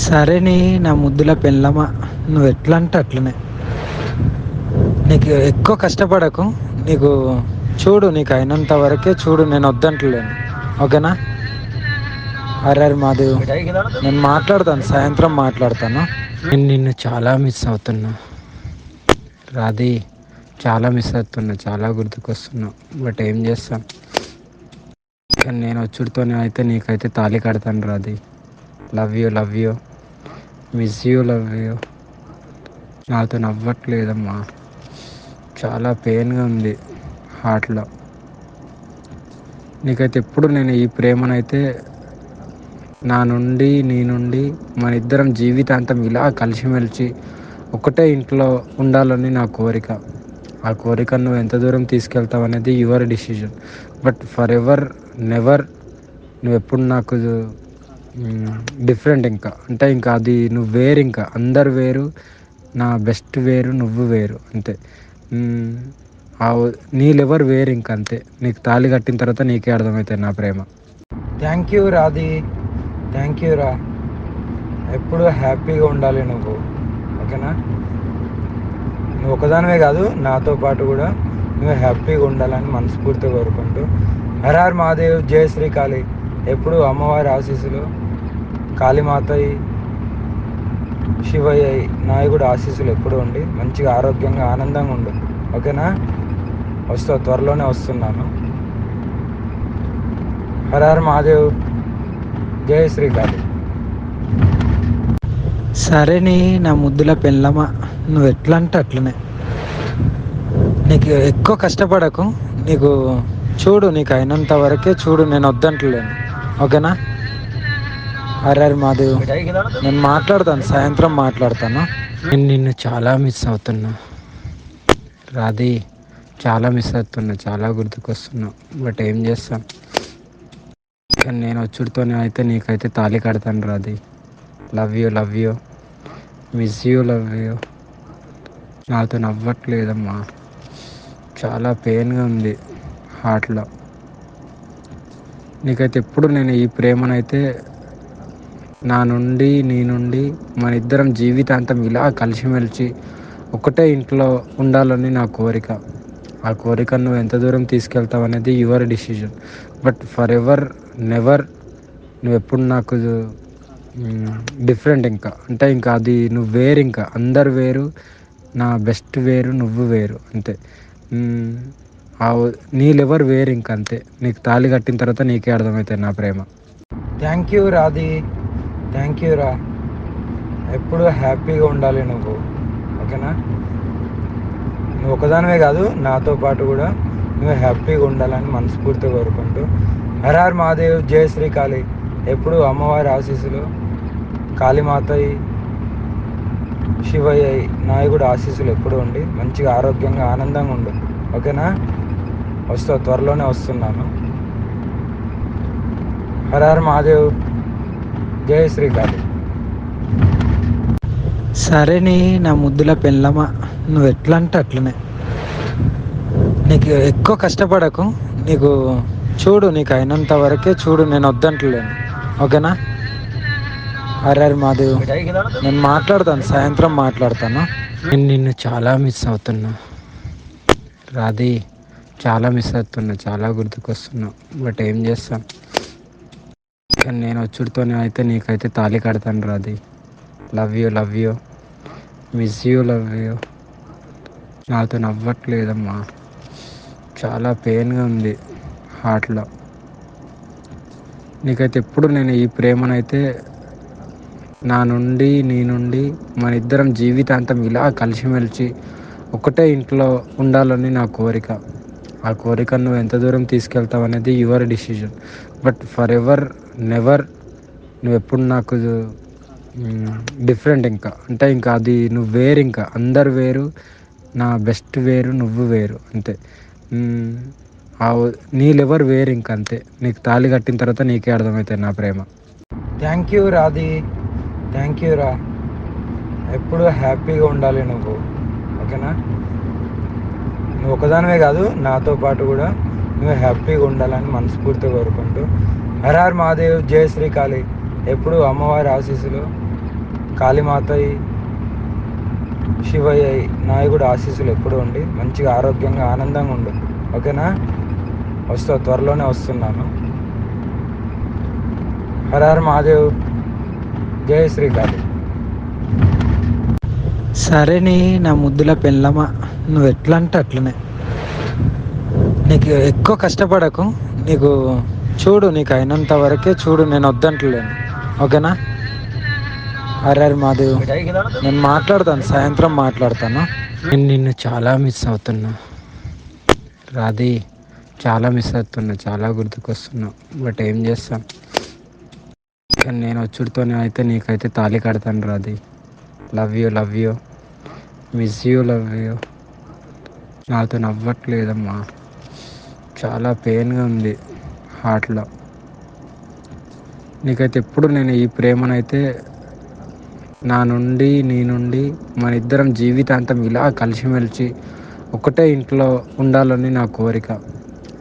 సరే నా ముద్దుల పెళ్ళమా, నువ్వు ఎట్లా అంటే అట్లనే. నీకు ఎక్కువ కష్టపడకు. నీకు చూడు, నీకు అయినంత వరకే చూడు, నేను వద్దంటలేను. ఓకేనా? అరే మాధవ్, నేను మాట్లాడతాను, సాయంత్రం మాట్లాడతాను. నేను నిన్ను చాలా మిస్ అవుతున్నా రాధి. చాలా మిస్ అవుతున్నా, చాలా గుర్తుకొస్తున్నావు. బట్ ఏం చేస్తాం, కానీ నేను వచ్చుడితోనే అయితే నీకైతే తాళి కడతాను Radhi. Love you, love you, miss you, love you. నాతో నవ్వట్లేదమ్మా, చాలా పెయిన్గా ఉంది హార్ట్లో. నీకైతే ఎప్పుడు నేను ఈ ప్రేమనైతే నీ నుండి మన ఇద్దరం జీవితాంతం ఇలా కలిసిమెలిసి ఒకటే ఇంట్లో ఉండాలని నా కోరిక. ఆ కోరిక నువ్వు ఎంత దూరం తీసుకెళ్తావు అనేది your decision. But for ever never నువ్వు ఎప్పుడు నాకు డిఫరెంట్. ఇంకా అంటే ఇంకా అది నువ్వు వేరు, ఇంకా అందరు వేరు, నా బెస్ట్ వేరు, నువ్వు వేరు అంతే. మ్, ఆ నీళ్ళెవరు వేరు, ఇంక అంతే. నీకు తాళి కట్టిన తర్వాత నీకే అర్థమవుతుంది నా ప్రేమ. Thank you Radhi, thank you రా. ఎప్పుడు హ్యాపీగా ఉండాలి నువ్వు, ఓకేనా? నువ్వు ఒకదానివే కాదు, నాతో పాటు కూడా నువ్వు హ్యాపీగా ఉండాలని మనస్ఫూర్తిగా కోరుకుంటూ, హరార్ మహాదేవ్, జయ శ్రీ కాళీ. ఎప్పుడు అమ్మవారి ఆశీస్సులు, కాళీమాతయి, శివయ్య, నాయకుడు ఆశీస్సులు ఎప్పుడు ఉండి మంచిగా ఆరోగ్యంగా ఆనందంగా ఉండు, ఓకేనా? త్వరలోనే వస్తున్నాను. హరార్ మహాదేవ్, జయ శ్రీకాళి. సరే నా ముద్దుల పెళ్ళమా, నువ్వు ఎట్లా అంటే అట్లనే. నీకు ఎక్కువ కష్టపడకు. నీకు చూడు, నీకు అయినంత వరకే చూడు, నేను వద్దంటలేను. ఓకేనా? అరే మాధవ్, నేను మాట్లాడతాను, సాయంత్రం మాట్లాడతాను. నేను నిన్ను చాలా మిస్ అవుతున్నా రాధి. చాలా మిస్ అవుతున్నా, చాలా గుర్తుకొస్తున్నావు. బట్ ఏం చేస్తాం, కానీ నేను వచ్చుడితోనే అయితే నీకైతే తాళి కడతాను Radhi. Love you, love you, miss you, love you. నాతో నవ్వట్లేదమ్మా, చాలా పెయిన్గా ఉంది హార్ట్లో. నీకైతే ఎప్పుడు నేను ఈ ప్రేమనైతే నీ నుండి మన ఇద్దరం జీవితాంతం ఇలా కలిసిమెలిసి ఒకటే ఇంట్లో ఉండాలని నా కోరిక. ఆ కోరిక నువ్వు ఎంత దూరం తీసుకెళ్తావు అనేది your decision. But for ever never నువ్వు ఎప్పుడు నాకు డిఫరెంట్. ఇంకా అంటే ఇంకా అది నువ్వు వేరు, ఇంకా అందరు వేరు, నా బెస్ట్ వేరు, నువ్వు వేరు అంతే. మ్, ఆ నీళ్ళెవరు వేరు, ఇంక అంతే. నీకు తాళి కట్టిన తర్వాత నీకే అర్థమవుతుంది నా ప్రేమ. Thank you Radhi, thank you రా. ఎప్పుడు హ్యాపీగా ఉండాలి నువ్వు, ఓకేనా? నువ్వు ఒకదానివే కాదు, నాతో పాటు కూడా నువ్వు హ్యాపీగా ఉండాలని మనస్ఫూర్తిగా కోరుకుంటూ, హరార్ మహాదేవ్, జయ శ్రీ కాళీ. ఎప్పుడు అమ్మవారి ఆశీస్సులు, కాళీమాతయి, శివయ్య, నాయకుడు ఆశీస్సులు ఎప్పుడు ఉండి మంచిగా ఆరోగ్యంగా ఆనందంగా ఉండు, ఓకేనా? త్వరలోనే వస్తున్నాను. హరార్ మహాదేవ్, జయ శ్రీకాళి. సరే నా ముద్దుల పెళ్ళమా, నువ్వు ఎట్లా అంటే అట్లనే. నీకు ఎక్కువ కష్టపడకు. నీకు చూడు, నీకు అయినంత వరకే చూడు, నేను వద్దంటలేను. ఓకేనా? అరే మాధవ్, నేను మాట్లాడతాను, సాయంత్రం మాట్లాడతాను. నేను నిన్ను చాలా మిస్ అవుతున్నా రాధి. చాలా మిస్ అవుతున్నా, చాలా గుర్తుకొస్తున్నావు. బట్ ఏం చేస్తాం, కానీ నేను వచ్చుడితోనే అయితే నీకైతే తాళి కడతాను Radhi. Love you, love you, miss you, love you. నాతో నవ్వట్లేదమ్మా, చాలా పెయిన్గా ఉంది హార్ట్లో. నీకైతే ఎప్పుడు నేను ఈ ప్రేమనైతే నీ నుండి మన ఇద్దరం జీవితాంతం ఇలా కలిసిమెలిసి ఒకటే ఇంట్లో ఉండాలని నా కోరిక. ఆ కోరిక నువ్వు ఎంత దూరం తీసుకెళ్తావు అనేది your decision. But for ever never నువ్వు ఎప్పుడు నాకు డిఫరెంట్. ఇంకా అంటే ఇంకా అది నువ్వు వేరు, ఇంకా అందరు వేరు, నా బెస్ట్ వేరు, నువ్వు వేరు అంతే. మ్, ఆ నీళ్ళెవరు వేరు, ఇంక అంతే. నీకు తాళి కట్టిన తర్వాత నీకే అర్థమవుతుంది నా ప్రేమ. Thank you Radhi, thank you రా. ఎప్పుడు హ్యాపీగా ఉండాలి నువ్వు, ఓకేనా? నువ్వు ఒకదానివే కాదు, నాతో పాటు కూడా నువ్వు హ్యాపీగా ఉండాలని మనస్ఫూర్తిగా కోరుకుంటూ, హరార్ మహాదేవ్, జయ శ్రీ కాళీ. ఎప్పుడు అమ్మవారి ఆశీస్సులు, కాళీమాతయి, శివయ్య, నాయకుడు ఆశీస్సులు ఎప్పుడు ఉండి మంచిగా ఆరోగ్యంగా ఆనందంగా ఉండు. ఓకేనా? త్వరలోనే వస్తున్నాను. హర హర మహాదేవ్. జై శ్రీకాళి. సరేని నా ముద్దుల పెళ్ళమా, నువ్వు ఎట్లా అంటే అట్లనే. నీకు ఎక్కువ కష్టపడకు, నీకు చూడు, నీకు అయినంత వరకే చూడు, నేను వద్దంటలేను. ఓకేనా? హరి మాధవ్, నేను మాట్లాడతాను, సాయంత్రం మాట్లాడతాను. నేను నిన్ను చాలా మిస్ అవుతున్నా రాధి, చాలా మిస్ అవుతున్నా, చాలా గుర్తుకొస్తున్నావు. బట్ ఏం చేస్తాం, కానీ నేను వచ్చుడితోనే అయితే నీకైతే తాళి కడతాను Radhi. Love you, love you, miss you, love you. నాతో నవ్వట్లేదమ్మా, చాలా పెయిన్గా ఉంది హార్ట్లో. నీకైతే ఎప్పుడు నేను ఈ ప్రేమనైతే నీ నుండి మన ఇద్దరం జీవితాంతం ఇలా కలిసిమెలిసి ఒకటే ఇంట్లో ఉండాలని నా కోరిక.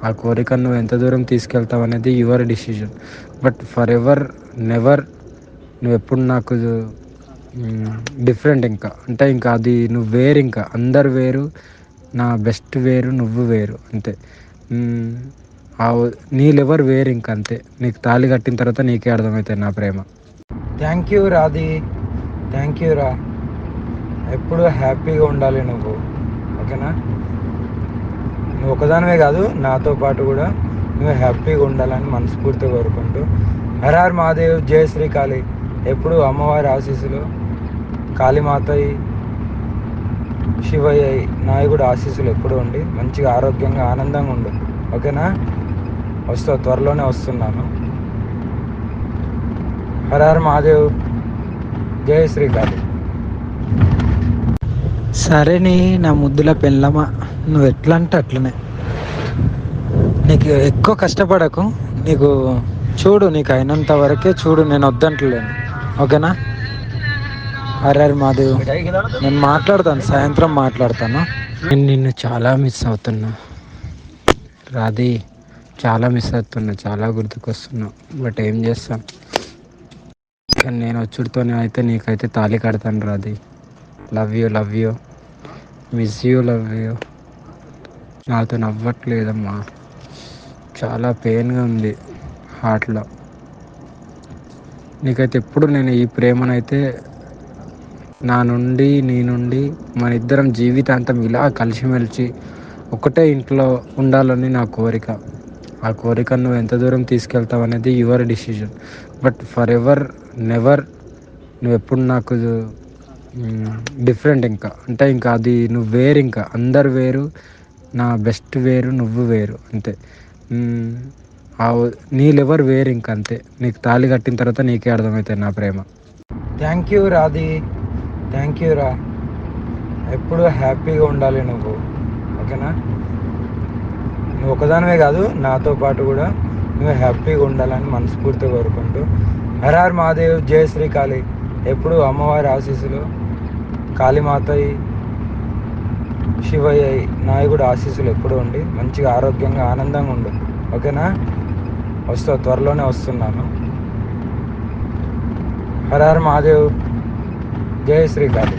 ఆ కోరిక నువ్వు ఎంత దూరం తీసుకెళ్తావు అనేది your decision. But for ever never నువ్వు ఎప్పుడు నాకు డిఫరెంట్. ఇంకా అంటే ఇంకా అది నువ్వు వేరు, ఇంకా అందరు వేరు, నా బెస్ట్ వేరు, నువ్వు వేరు అంతే. నీళ్ళెవరు వేరు, ఇంక అంతే. నీకు తాళి కట్టిన తర్వాత నీకే అర్థమవుతుంది నా ప్రేమ. Thank you Radhi, thank you రా. ఎప్పుడు హ్యాపీగా ఉండాలి నువ్వు. ఓకేనా? నువ్వు ఒకదానివే కాదు, నాతో పాటు కూడా నువ్వు హ్యాపీగా ఉండాలని మనస్ఫూర్తిగా కోరుకుంటూ, హర హర మహాదేవ్. జయ శ్రీకాళి. ఎప్పుడు అమ్మవారి ఆశీస్సులు, కాళీమాతయి, శివయ్య, నాయకుడు ఆశీస్సులు ఎప్పుడు ఉండి మంచిగా ఆరోగ్యంగా ఆనందంగా ఉండు. ఓకేనా? త్వరలోనే వస్తున్నాను. హర హర మహాదేవ్. జై శ్రీకాళి. సరేని నా ముద్దుల పెళ్ళమా, నువ్వు ఎట్లా అంటే అట్లనే. నీకు ఎక్కువ కష్టపడకు, నీకు చూడు, నీకు అయినంత వరకే చూడు, నేను వద్దంటలేను. ఓకేనా? హరి హరి మాధవ్, నేను మాట్లాడతాను, సాయంత్రం మాట్లాడతాను. నేను నిన్ను చాలా మిస్ అవుతున్నా రాధి, చాలా మిస్ అవుతున్నా, చాలా గుర్తుకొస్తున్నావు. బట్ ఏం చేస్తాం, కానీ నేను వచ్చుడితోనే అయితే నీకైతే తాళి కడతాను Radhi. Love you, love you, miss you, love you. నాతో నవ్వట్లేదమ్మా, చాలా పెయిన్గా ఉంది హార్ట్లో. నీకైతే ఎప్పుడు నేను ఈ ప్రేమనైతే నీ నుండి మన ఇద్దరం జీవితాంతం ఇలా కలిసిమెలిసి ఒకటే ఇంట్లో ఉండాలని నా కోరిక. ఆ కోరిక నువ్వు ఎంత దూరం తీసుకెళ్తావు అనేది your decision. But for ever never నువ్వు ఎప్పుడు నాకు డిఫరెంట్. ఇంకా అంటే ఇంకా అది నువ్వు వేరు, ఇంకా అందరు వేరు, నా బెస్ట్ వేరు, నువ్వు వేరు అంతే. నీళ్ళెవరు వేరు, ఇంక అంతే. నీకు తాళి కట్టిన తర్వాత నీకే అర్థమవుతుంది నా ప్రేమ. Thank you Radhi, thank you రా. ఎప్పుడు హ్యాపీగా ఉండాలి నువ్వు. ఓకేనా? నువ్వు ఒకదానివే కాదు, నాతో పాటు కూడా నువ్వు హ్యాపీగా ఉండాలని మనస్ఫూర్తిగా కోరుకుంటూ, హర హర మహాదేవ్. జయ శ్రీకాళి. ఎప్పుడు అమ్మవారి ఆశీస్సులు, కాళీమాతయి, శివయ్య, నాయకుడు ఆశీస్సులు ఎప్పుడు ఉండి మంచిగా ఆరోగ్యంగా ఆనందంగా ఉండు. ఓకేనా? త్వరలోనే వస్తున్నాను. హర హర మహాదేవ్. జై శ్రీకాళి.